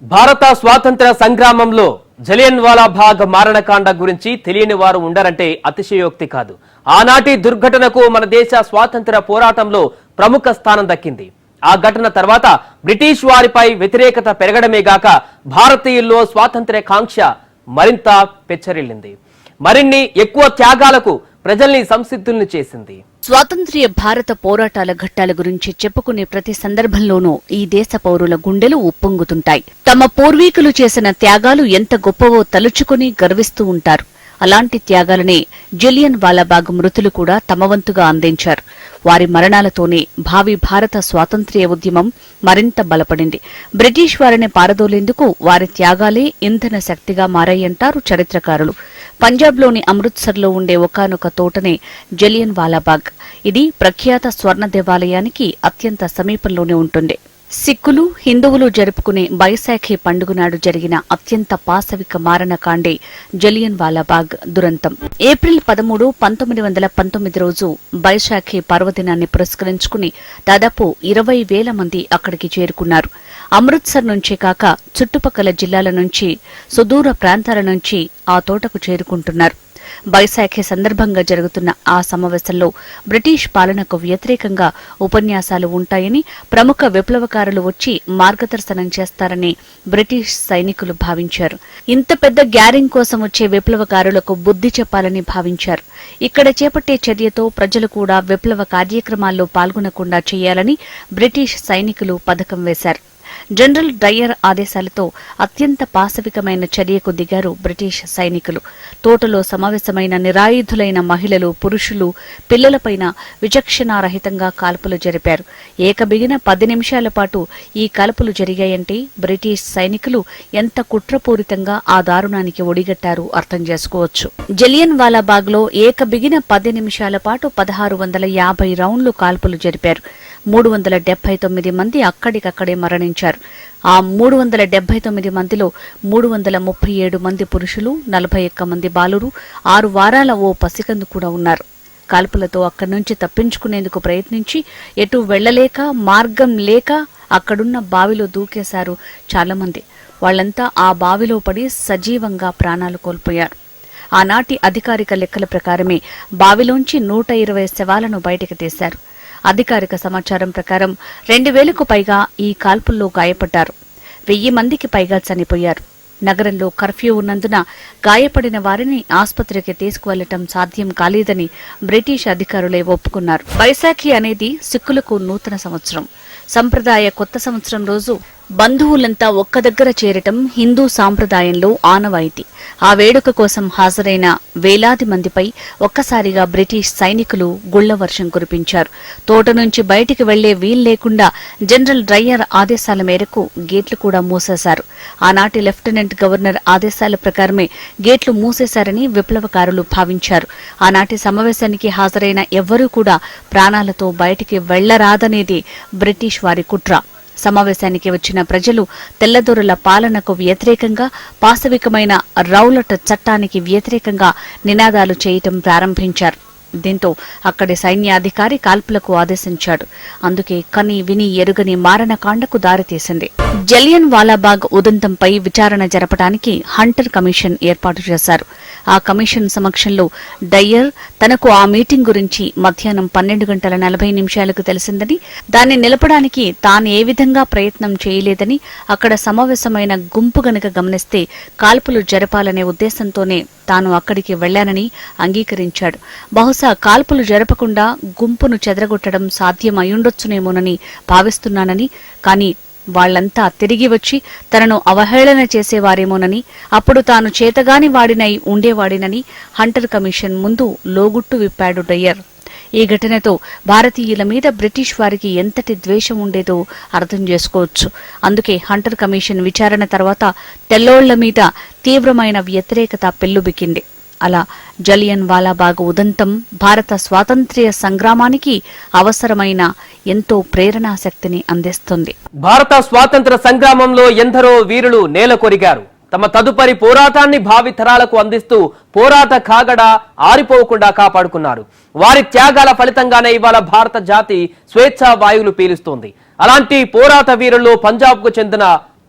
భారత స్వాతంత్ర సంగ్రామంలో జలియన్వాలా బాగ్ మారణకాండ గురించి తెలియని వారు ఉండరంటే అతిశయోక్తి కాదు. ఆనాటి దుర్ఘటనకు మన దేశ స్వాతంత్ర పోరాటంలో ప్రముఖ స్థానం దక్కింది. ఆ ఘటన తర్వాత బ్రిటిష్ వారిపై వ్యతిరేకత పెరగడమే గాక భారతీయుల్లో స్వాతంత్ర్య కాంక్ష మరింత పెచ్చరిల్లింది. మరిన్ని ఎక్కువ త్యాగాలకు ప్రజల్ని సంసిద్ధుల్ని చేసింది. స్వాతంత్ర్య భారత పోరాటాల ఘట్టాల గురించి చెప్పుకునే ప్రతి సందర్భంలోనూ ఈ దేశ పౌరుల గుండెలు ఉప్పొంగుతుంటాయి. తమ పూర్వీకులు చేసిన త్యాగాలు ఎంత గొప్పవో తలుచుకుని గర్విస్తూ ఉంటారు. అలాంటి త్యాగాలనే జలియన్ వాలాబాగ్ మృతులు కూడా తమ వంతుగా అందించారు. వారి మరణాలతోనే భావి భారత స్వాతంత్ర్య ఉద్యమం మరింత బలపడింది. బ్రిటిష్ వారిని పారదోలేందుకు వారి త్యాగాలే ఇంధన శక్తిగా మారాయంటారు చరిత్రకారులు. పంజాబ్లోని అమృత్సర్లో ఉండే ఒకానొక తోటనే జలియన్ వాలాబాగ్. ఇది ప్రఖ్యాత స్వర్ణ దేవాలయానికి అత్యంత సమీపంలోనే ఉంటుంది. సిక్కులు, హిందువులు జరుపుకునే బైశాఖి పండుగ నాడు జరిగిన అత్యంత పాశవిక మారణకాండే జలియన్ వాలాబాగ్ దురంతం. ఏప్రిల్ 13, 1919 రోజు బైశాఖి పర్వదినాన్ని పురస్కరించుకుని దాదాపు 20,000 మంది అక్కడికి చేరుకున్నారు. అమృత్సర్ నుంచే కాక చుట్టుపక్కల జిల్లాల నుంచి, సుదూర ప్రాంతాల నుంచి ఆ తోటకు చేరుకుంటున్నారు. బైశాఖి సందర్భంగా జరుగుతున్న ఆ సమావేశంలో బ్రిటిష్ పాలనకు వ్యతిరేకంగా ఉపన్యాసాలు ఉంటాయని, ప్రముఖ విప్లవకారులు వచ్చి మార్గదర్శనం చేస్తారని బ్రిటిష్ సైనికులు భావించారు. ఇంత పెద్ద గ్యారింగ్ కోసం వచ్చే విప్లవకారులకు బుద్ధి చెప్పాలని భావించారు. ఇక్కడ చేపట్టే చర్యతో ప్రజలు కూడా విప్లవ కార్యక్రమాల్లో పాల్గొనకుండా చేయాలని బ్రిటిష్ సైనికులు పథకం వేశారు. జనరల్ డయ్యర్ ఆదేశాలతో అత్యంత పాశవికమైన చర్యకు దిగారు బ్రిటిష్ సైనికులు. తోటలో సమావేశమైన నిరాయుధులైన మహిళలు, పురుషులు, పిల్లలపైన విచక్షణారహితంగా కాల్పులు జరిపారు. ఏకబిగిన 10 నిమిషాల పాటు ఈ కాల్పులు జరిగాయంటే బ్రిటిష్ సైనికులు ఎంత కుట్రపూరితంగా ఆ దారుణానికి ఒడిగట్టారు అర్థం చేసుకోవచ్చు. జలియన్ వాలాబాగ్ లో ఏకబిగిన 10 నిమిషాల పాటు 1650 రౌండ్లు కాల్పులు జరిపారు. 379 మంది అక్కడికక్కడే మరణించారు. ఆ 379 మందిలో 337 మంది పురుషులు, 41 మంది బాలురు, 6 వారాల ఓ పసికందు కూడా ఉన్నారు. కాల్పులతో అక్కడి నుంచి తప్పించుకునేందుకు ప్రయత్నించి ఎటూ వెళ్లలేక, మార్గం లేక అక్కడున్న బావిలో దూకేశారు చాలామంది. వాళ్లంతా ఆ బావిలో పడి సజీవంగా ప్రాణాలు కోల్పోయారు. ఆనాటి అధికారిక లెక్కల ప్రకారమే బావిలోంచి 120 శవాలను బయటకు తీశారు. అధికారిక సమాచారం ప్రకారం 2,000కు పైగా ఈ కాల్పుల్లో గాయపడ్డారు. 1000 మందికి పైగా చనిపోయారు. నగరంలో కర్ఫ్యూ ఉన్నందున గాయపడిన వారిని ఆసుపత్రికి తీసుకువెళ్లటం సాధ్యం కాలేదని బ్రిటిష్ అధికారులే ఒప్పుకున్నారు. బైశాఖి అనేది సిక్కులకు నూతన సంవత్సరం. సంప్రదాయ కొత్త సంవత్సరం రోజు బంధువులంతా ఒక్క దగ్గర చేరటం హిందూ సాంప్రదాయంలో ఆనవాయితీ. ఆ వేడుక కోసం హాజరైన వేలాది మందిపై ఒక్కసారిగా బ్రిటిష్ సైనికులు గుళ్ల వర్షం కురిపించారు. తోట నుంచి బయటికి వెళ్లే వీల్లేకుండా జనరల్ డ్రయ్యర్ ఆదేశాల మేరకు గేట్లు కూడా మూసేశారు. ఆనాటి లెఫ్టినెంట్ గవర్నర్ ఆదేశాల ప్రకారమే గేట్లు మూసేశారని విప్లవకారులు భావించారు. ఆనాటి సమావేశానికి హాజరైన ఎవ్వరూ కూడా ప్రాణాలతో బయటికి వెళ్లరాదనేది బ్రిటిష్ వారి కుట్ర. సమావేశానికి వచ్చిన ప్రజలు తెల్లదొరల పాలనకు వ్యతిరేకంగా, పాశవికమైన రౌలట్ చట్టానికి వ్యతిరేకంగా నినాదాలు చేయటం ప్రారంభించారు. దీంతో అక్కడి సైన్యాధికారి కాల్పులకు ఆదేశించాడు. అందుకే కని విని ఎరుగని మారణకాండకు దారితీసింది. జలియన్ వాలాబాగ్ ఉదంతంపై విచారణ జరపడానికి హంటర్ కమిషన్ ఏర్పాటు చేశారు. ఆ కమిషన్ సమక్షంలో డయ్యర్ తనకు ఆ మీటింగ్ గురించి మధ్యాహ్నం 12:40 తెలిసిందని, దాన్ని నిలపడానికి తాను ఏ విధంగా ప్రయత్నం చేయలేదని, అక్కడ సమావేశమైన గుంపు గనుక గమనిస్తే కాల్పులు జరపాలనే ఉద్దేశంతోనే తాను అక్కడికి వెళ్లానని అంగీకరించాడు. బహుశా కాల్పులు జరపకుండా గుంపును చెదరగొట్టడం సాధ్యమయ్యుండొచ్చునేమోనని భావిస్తున్నానని, కాని వాళ్లంతా తిరిగి వచ్చి తనను అవహేళన చేసేవారేమోనని, అప్పుడు తాను చేతగాని వాడినై ఉండేవాడినని హంటర్ కమిషన్ ముందు లోగుట్టు విప్పాడు డయ్యర్. ఈ ఘటనతో భారతీయుల మీద బ్రిటిష్ వారికి ఎంతటి ద్వేషం ఉండేదో అర్థం చేసుకోవచ్చు. అందుకే హంటర్ కమిషన్ విచారణ తర్వాత తెల్లోళ్ల మీద తీవ్రమైన వ్యతిరేకత పెల్లుబికింది. అలా జలియన్ వాలాబాగ్ ఉదంతం భారత స్వాతంత్ర్య సంగ్రామానికి అవసరమైన ఎంతో ప్రేరణాశక్తిని అందిస్తుంది. భారత స్వాతంత్ర సంగ్రామంలో ఎందరో వీరులు నేల కొరిగారు. తమ తదుపరి పోరాటాన్ని భావి తరాలకు అందిస్తూ పోరాట కాగడ ఆరిపోకుండా కాపాడుకున్నారు. వారి త్యాగాల ఫలితంగానే ఇవాళ భారత జాతి స్వేచ్ఛా వాయువులు పీలుస్తోంది. అలాంటి పోరాట వీరుల్లో పంజాబ్కు చెందిన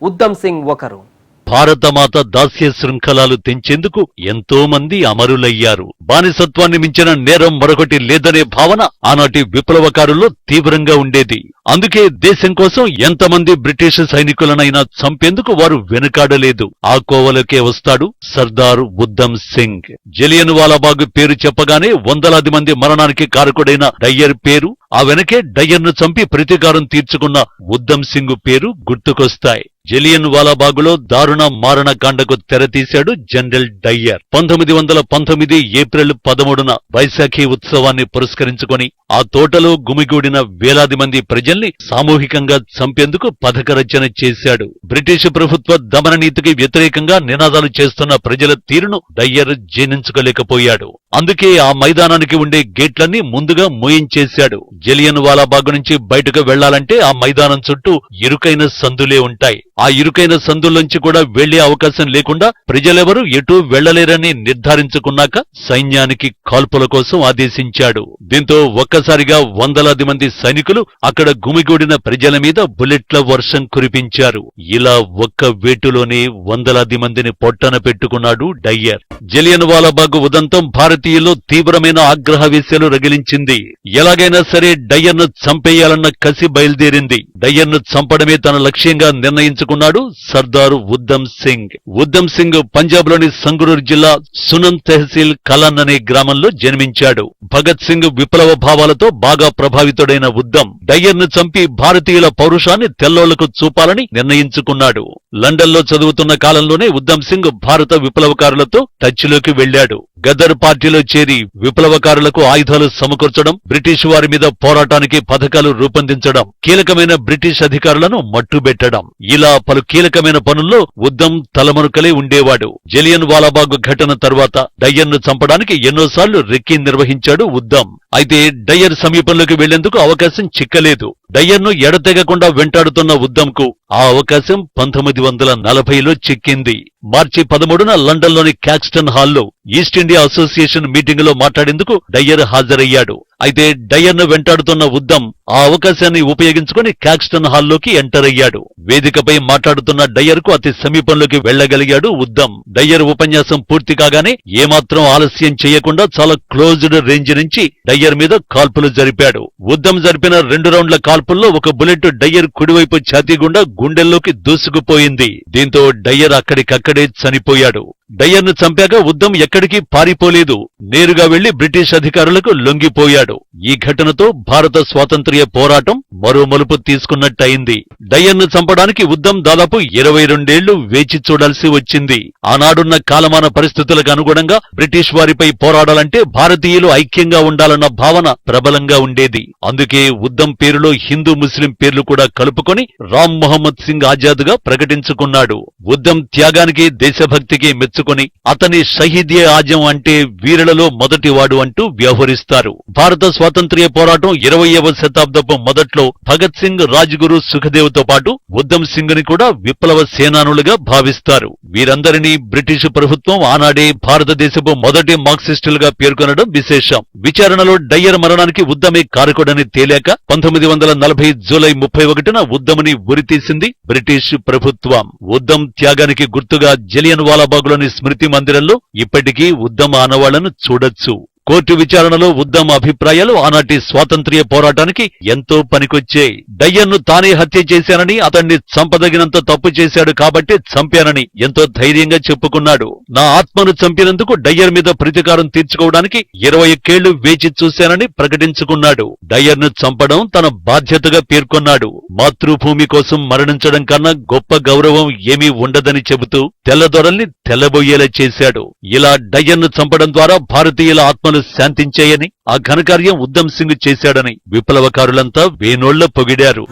ఉద్దమ్ సింగ్ ఒకరు. భారతమాత దాస్య శృంఖలాలు తెంచేందుకు ఎంతో మంది అమరులయ్యారు. బానిసత్వాన్ని మించిన నేరం మరొకటి లేదనే భావన ఆనాటి విప్లవకారుల్లో తీవ్రంగా ఉండేది. అందుకే దేశం కోసం ఎంతమంది బ్రిటిష్ సైనికులనైనా చంపేందుకు వారు వెనుకాడలేదు. ఆ కోవలోకే వస్తాడు సర్దార్ ఉద్దమ్ సింగ్. జలియన్ వాలాబాగ్ పేరు చెప్పగానే వందలాది మంది మరణానికి కారకుడైన డయ్యర్ పేరు, ఆ వెనకే డయ్యర్ను చంపి ప్రతీకారం తీర్చుకున్న ఉద్దమ్ సింగ్ పేరు గుర్తుకొస్తాయి. జలియన్ వాలాబాగులో దారుణ మారణకాండకు తెరతీశాడు జనరల్ డయ్యర్. 1919 ఏప్రిల్ 13న వైశాఖి ఉత్సవాన్ని పురస్కరించుకొని ఆ తోటలో గుమిగూడిన వేలాది మంది ప్రజల్ని సామూహికంగా చంపేందుకు పథక రచన చేశాడు. బ్రిటిష్ ప్రభుత్వ దమన నీతికి వ్యతిరేకంగా నినాదాలు చేస్తున్న ప్రజల తీరును డయ్యర్ జీర్ణించుకోలేకపోయాడు. అందుకే ఆ మైదానానికి ఉండే గేట్లన్నీ ముందుగా మూయించేశాడు. జలియన్ వాలాబాగ్ నుంచి బయటకు వెళ్లాలంటే ఆ మైదానం చుట్టూ ఇరుకైన సందులే ఉంటాయి. ఆ ఇరుకైన సందుల్లోంచి కూడా వెళ్లే అవకాశం లేకుండా ప్రజలెవరూ ఎటూ వెళ్లలేరని నిర్ధారించుకున్నాక సైన్యానికి కాల్పుల కోసం ఆదేశించాడు. దీంతో ఒక్కసారిగా వందలాది మంది సైనికులు అక్కడ గుమిగూడిన ప్రజల మీద బుల్లెట్ల వర్షం కురిపించారు. ఇలా ఒక్క వేటులోనే వందలాది మందిని పొట్టన పెట్టుకున్నాడు డయ్యర్. జలియన్ వాలాబాగ్ ఉదంతం భారతీయుల్లో తీవ్రమైన ఆగ్రహవేశాలు రగిలించింది. ఎలాగైనా సరే డయ్యర్ను చంపేయాలన్న కసి బయలుదేరింది. డయ్యర్ను చంపడమే తన లక్ష్యంగా నిర్ణయించుకున్నాడు సర్దార్ ఉద్దమ్ సింగ్. ఉద్దమ్ సింగ్ పంజాబ్ లోని సంగ్రూర్ జిల్లా సునన్ తెహసీల్ కలన్ అనే గ్రామంలో జన్మించాడు. భగత్ సింగ్ విప్లవ భావాలతో బాగా ప్రభావితుడైన ఉద్దమ్ డయ్యర్ను చంపి భారతీయుల పౌరుషాన్ని తెల్లోళ్లకు చూపాలని నిర్ణయించుకున్నాడు. లండన్లో చదువుతున్న కాలంలోనే ఉద్దమ్ సింగ్ భారత విప్లవకారులతో టచ్లోకి వెళ్లాడు. గదర్ పార్టీలో చేరి విప్లవకారులకు ఆయుధాలు సమకూర్చడం, బ్రిటిష్ వారి మీద పోరాటానికి పథకాలు రూపొందించడం, కీలకమైన బ్రిటిష్ అధికారులను మట్టుబెట్టడం, ఇలా పలు కీలకమైన పనుల్లో ఉద్దమ్ తలమనుకలే ఉండేవాడు. జలియన్ వాలాబాగ్ ఘటన తర్వాత డయ్యర్ను చంపడానికి ఎన్నోసార్లు రెక్కీ నిర్వహించాడు ఉద్దమ్. అయితే డయ్యర్ సమీపంలోకి వెళ్లేందుకు అవకాశం చిక్కలేదు. డయ్యర్ను ఎడతెగకుండా వెంటాడుతున్న ఉద్దమ్కు ఆ అవకాశం 1940లో చిక్కింది. మార్చి 13న లండన్లోని క్యాక్స్టన్ హాల్లో ఈస్ట్ ఇండియా అసోసియేషన్ మీటింగులో మాట్లాడేందుకు డయ్యర్ హాజరయ్యాడు. అయితే డయ్యర్ను వెంటాడుతున్న ఉద్దమ్ ఆ అవకాశాన్ని ఉపయోగించుకుని క్యాక్స్టన్ హాల్లోకి ఎంటర్ అయ్యాడు. వేదికపై మాట్లాడుతున్న డయ్యర్కు అతి సమీపంలోకి వెళ్లగలిగాడు ఉద్దమ్. డయ్యర్ ఉపన్యాసం పూర్తి కాగానే ఏమాత్రం ఆలస్యం చేయకుండా చాలా క్లోజ్డ్ రేంజ్ నుంచి డయ్యర్ మీద కాల్పులు జరిపాడు. ఉద్దమ్ జరిపిన 2 రౌండ్ల కాల్పుల్లో ఒక బుల్లెట్ డయ్యర్ కుడివైపు ఛాతీ గుండా గుండెల్లోకి దూసుకుపోయింది. దీంతో డయ్యర్ అక్కడికక్కడే చనిపోయాడు. డయ్యర్ను చంపాక ఉద్దమ్ ఎక్కడికి పారిపోలేదు. నేరుగా వెళ్లి బ్రిటిష్ అధికారులకు లొంగిపోయాడు. ఈ ఘటనతో భారత స్వాతంత్ర్య పోరాటం మరో మలుపు తీసుకున్నట్టయింది. డయ్యర్ను చంపడానికి ఉద్దమ్ దాదాపు 22 ఏళ్లు వేచి చూడాల్సి వచ్చింది. ఆనాడున్న కాలమాన పరిస్థితులకు అనుగుణంగా బ్రిటిష్ వారిపై పోరాడాలంటే భారతీయులు ఐక్యంగా ఉండాలన్న భావన ప్రబలంగా ఉండేది. అందుకే ఉద్దమ్ పేరులో హిందూ ముస్లిం పేర్లు కూడా కలుపుకొని రామ్ మొహమ్మద్ సింగ్ ఆజాద్ గా ప్రకటించుకున్నాడు. ఉద్దమ్ త్యాగానికి దేశభక్తికి మెచ్చుకొని అతని షహీద్ ఏ ఆజం అంటే వీరులలో మొదటివాడు అంటూ వ్యవహరిస్తారు. భారత స్వాతంత్ర్య పోరాటం 20వ శతాబ్దపు మొదట్లో భగత్ సింగ్, రాజ్గురు, సుఖదేవ్ తో పాటు ఉద్దమ్ సింగ్ ని కూడా విప్లవ సేనానులుగా భావిస్తారు. వీరందరినీ బ్రిటిష్ ప్రభుత్వం ఆనాడే భారతదేశపు మొదటి మార్క్సిస్టులుగా పేర్కొనడం విశేషం. విచారణలో డయ్యర్ మరణానికి ఉద్దమే కారకుడని తేలాక 1940 జూలై 31న ఉద్దమ్ని ఉరితీసింది బ్రిటిష్ ప్రభుత్వం. ఉద్దమ్ త్యాగానికి గుర్తుగా జలియన్ వాలాబాగ్లోని స్మృతి మందిరంలో ఇప్పటికీ ఉద్దమ్ ఆనవాళ్లను చూడొచ్చు. కోర్టు విచారణలో ఉద్దమ్ అభిప్రాయాలు ఆనాటి స్వాతంత్ర్య పోరాటానికి ఎంతో పనికొచ్చాయి. డయ్యర్ను తానే హత్య చేశానని, అతన్ని చంపదగినంత తప్పు చేశాడు కాబట్టి చంపానని ఎంతో ధైర్యంగా చెప్పుకున్నాడు. నా ఆత్మను చంపినందుకు డయ్యర్ మీద ప్రతీకారం తీర్చుకోవడానికి 21 ఏళ్లు వేచి చూశానని ప్రకటించుకున్నాడు. డయ్యర్ను చంపడం తన బాధ్యతగా పేర్కొన్నాడు. మాతృభూమి కోసం మరణించడం కన్నా గొప్ప గౌరవం ఏమీ ఉండదని చెబుతూ తెల్లదొరల్ని తెల్లబోయేలా చేశాడు. ఇలా డయ్యర్ను చంపడం ద్వారా భారతీయుల ఆత్మలు శాంతించాయని, ఆ ఘనకార్యం ఉద్దమ్ సింగ్ చేశాడని విప్లవకారులంతా వేనోళ్ల పొగిడారు.